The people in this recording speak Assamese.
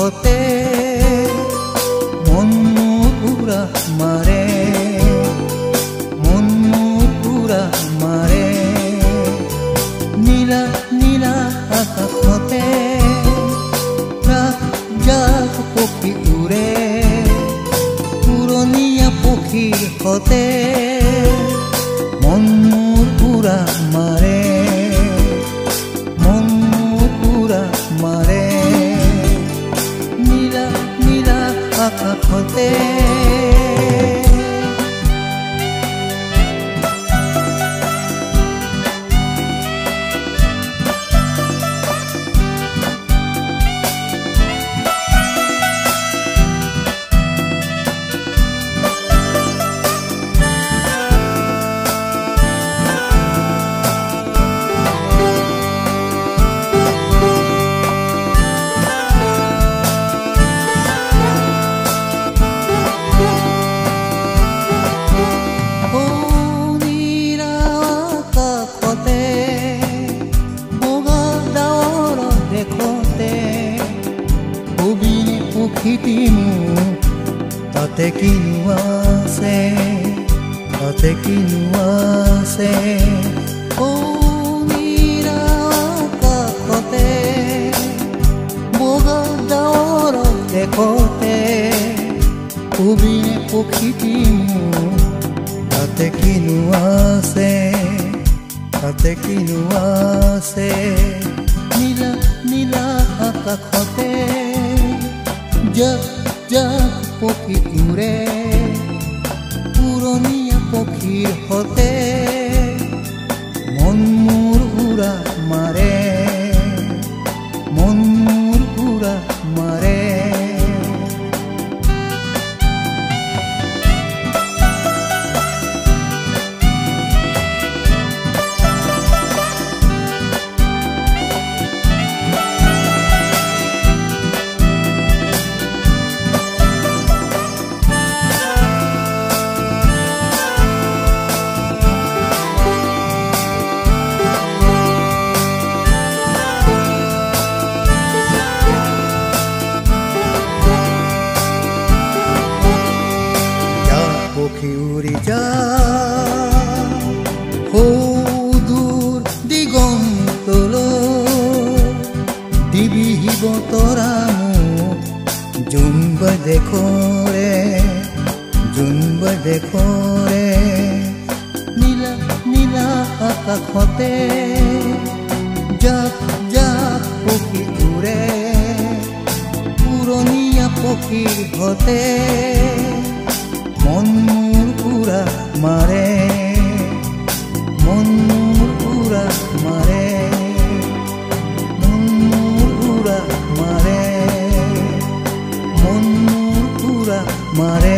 হতে মন পুৰা মাৰে, মন পুৰা মাৰে। নীলা নীলা আকাশতে ৰাত জাক পক্ষী উৰে, পুৰণীয়া পক্ষীৰ হতে মন পুৰা মাৰে, মন পুৰা মাৰে। নীলা নীলা আকাশতে তাতে কিনো আছে, তাতে কিনো আছে। ও নীলা আকাশতে বগা ডাৱৰ দেখোতে সুবিনে পক্ষীটি মোৰ তাতে কিনো আছে, তাতে কিনো আছে। নীলা নীলা আকাশতে জাক জাক পক্ষী উৰে, পুৰণীয়া পক্ষীৰ হতে মন মোৰ উৰা মাৰে, মন মোৰ উৰা মাৰে। উৰি যা সৌদূৰ দিগন্তলৈ, দিবিহিব তৰা মোক জোনবা দেখৰে, জোনবা দেখৰে। নীলা নীলা আকাশতে জাক জাক পক্ষী উৰে, পুৰণীয়া পক্ষীৰ হতে মন মোৰ পুৰা মাৰে, মন মোৰ পুৰা মাৰে, মন মোৰ পুৰা মাৰে, মন মোৰ পুৰা মাৰে।